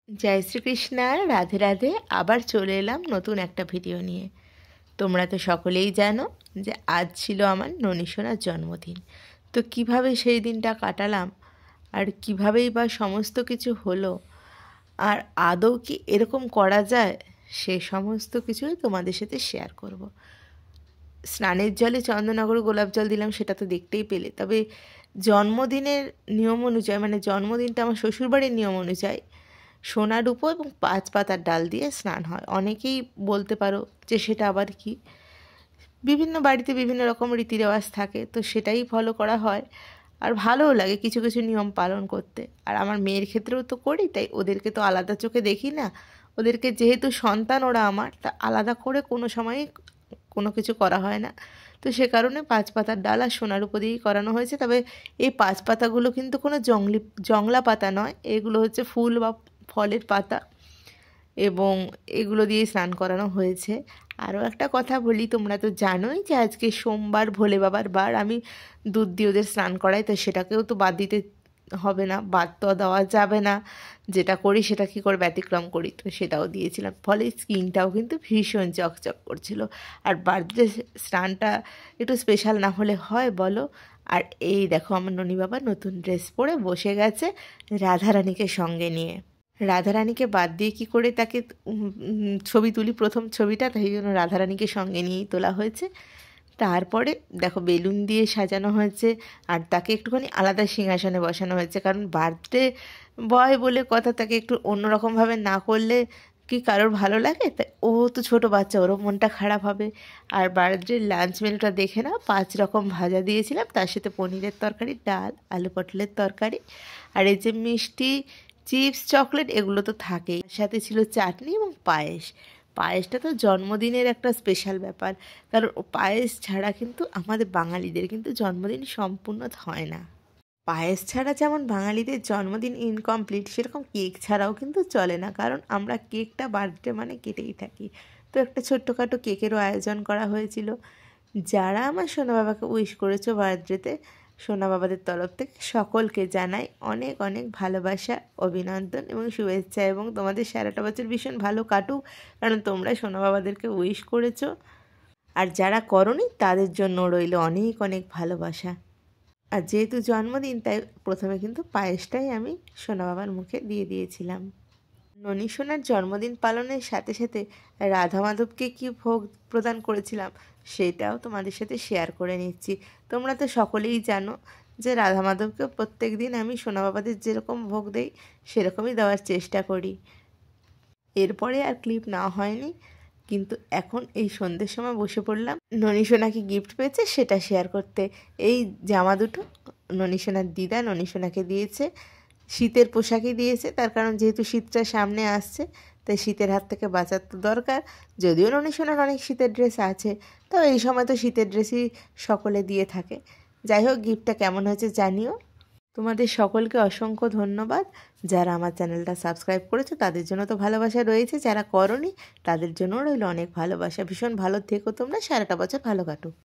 জয় শ্রীকৃষ্ণ, রাধে রাধে। আবার চলে এলাম নতুন একটা ভিডিও নিয়ে। তোমরা তো সকলেই জানো যে আজ ছিল আমার ননীশোনার জন্মদিন। তো কিভাবে সেই দিনটা কাটালাম আর কীভাবেই বা সমস্ত কিছু হলো, আর আদৌ কি এরকম করা যায়, সে সমস্ত কিছুই তোমাদের সাথে শেয়ার করব। স্নানের জলে চন্দননগর গোলাপ জল দিলাম, সেটা তো দেখতেই পেলে। তবে জন্মদিনের নিয়ম অনুযায়ী, মানে জন্মদিনটা আমার শ্বশুরবাড়ির নিয়ম অনুযায়ী সোনার রূপো এবং 5 পাতার ডাল দিয়ে স্নান হয়। অনেকেই বলতে পারো যে সেটা আবার কি, বিভিন্ন বাড়িতে বিভিন্ন রকম রীতি রেওয়াজ থাকে, তো সেটাই ফলো করা হয়। আর ভালোও লাগে কিছু কিছু নিয়ম পালন করতে। আর আমার মেয়ের ক্ষেত্রেও তো করি, তাই ওদেরকে তো আলাদা চোখে দেখি না। ওদেরকে যেহেতু সন্তান ওরা আমার, তা আলাদা করে কোনো সময়ই কোনো কিছু করা হয় না। তো সে কারণে 5 পাতার ডাল আর সোনার উপর দিয়েই করানো হয়েছে। তবে এই 5 পাতাগুলো কিন্তু কোনো জংলা পাতা নয়, এগুলো হচ্ছে ফুল বা ফলের পাতা, এবং এগুলো দিয়েই স্নান করানো হয়েছে। আরও একটা কথা বলি, তোমরা তো জানোই যে আজকে সোমবার, ভোলে বাবার বার। আমি দুধ দিয়ে ওদের স্নান করাই, তো সেটাকেও তো বাদ দিতে হবে না, বাদ তো দেওয়া যাবে না। যেটা করি সেটা কী করে ব্যতিক্রম করি, তো সেটাও দিয়েছিলাম। ফলে স্কিনটাও কিন্তু ভীষণ চকচক করছিল। আর বার্থডে স্নানটা একটু স্পেশাল না হলে হয় বলো? আর এই দেখো আমার ননি বাবা নতুন ড্রেস পরে বসে গেছে রাধারানীকে সঙ্গে নিয়ে। রাধারানীকে বাদ দিয়ে কি করে তাকে ছবি তুলি, প্রথম ছবিটা, তাই জন্য রাধারানীকে সঙ্গে নিয়েই তোলা হয়েছে। তারপরে দেখো বেলুন দিয়ে সাজানো হয়েছে, আর তাকে একটুখানি আলাদা সিংহাসনে বসানো হয়েছে। কারণ বার্থডে বয় বলে কথা, তাকে একটু অন্যরকমভাবে না করলে কি কারোর ভালো লাগে? তাই ও তো ছোটো বাচ্চা, ওরও মনটা খারাপ হবে। আর বার্থডে লাঞ্চ মেনুটা দেখে নাও, 5 রকম ভাজা দিয়েছিলাম, তার সাথে পনিরের তরকারি, ডাল, আলু পটলের তরকারি, আর এই যে মিষ্টি, চিপস, চকলেট, এগুলো তো থাকেই। সাথে ছিল চাটনি এবং পায়েস। পায়েসটা তো জন্মদিনের একটা স্পেশাল ব্যাপার, কারণ পায়েস ছাড়া কিন্তু আমাদের বাঙালিদের কিন্তু জন্মদিন সম্পূর্ণ হয় না। পায়েস ছাড়া যেমন বাঙালিদের জন্মদিন ইনকমপ্লিট, সেরকম কেক ছাড়াও কিন্তু চলে না, কারণ আমরা কেকটা বার্থডে মানে কেটেই থাকি। তো একটা ছোট্টখাটো কেকেরও আয়োজন করা হয়েছিল। যারা আমার সোনা বাবাকে উইশ করেছো বার্থডেতে, সোনা বাবাদের তরফ থেকে সকলকে জানাই অনেক অনেক ভালোবাসা, অভিনন্দন এবং শুভেচ্ছা, এবং তোমাদের সারাটা বছর ভীষণ ভালো কাটুক, কারণ তোমরা সোনা বাবাদেরকে উইশ করেছো। আর যারা করনি তাদের জন্য রইল অনেক অনেক ভালোবাসা। আর যেহেতু জন্মদিন, তাই প্রথমে কিন্তু পায়েসটাই আমি সোনা বাবার মুখে দিয়ে দিয়েছিলাম। ননী সোনার জন্মদিন পালনের সাথে সাথে রাধা মাধবকে কী ভোগ প্রদান করেছিলাম সেটাও তোমাদের সাথে শেয়ার করে নিচ্ছি। তোমরা তো সকলেই জানো যে রাধা মাধবকে প্রত্যেক দিন আমি সোনা বাবাদের যেরকম ভোগ দেই সেরকমই দেওয়ার চেষ্টা করি। এরপরে আর ক্লিপ নেওয়া হয়নি, কিন্তু এখন এই সন্ধ্যের সময় বসে পড়লাম ননী সোনাকে গিফট পেয়েছে সেটা শেয়ার করতে। এই জামা দুটো ননী সোনার দিদা ননী সোনাকে দিয়েছে, শীতের পোশাকই দিয়েছে, তার কারণ যেহেতু শীতটা সামনে আসছে, তাই শীতের হাত থেকে বাঁচার তো দরকার। যদিও ননী সোনার অনেক শীতের ড্রেস আছে, তবে এই সময় তো শীতের ড্রেসই সকলে দিয়ে থাকে। যাই হোক, গিফটটা কেমন হয়েছে জানিও। তোমাদের সকলকে অসংখ্য ধন্যবাদ। যারা আমার চ্যানেলটা সাবস্ক্রাইব করেছো তাদের জন্য তো ভালোবাসা রয়েছে, যারা করনি তাদের জন্য রইল অনেক ভালোবাসা। ভীষণ ভালো থেকো তোমরা, সারাটা বছর ভালো কাটুক।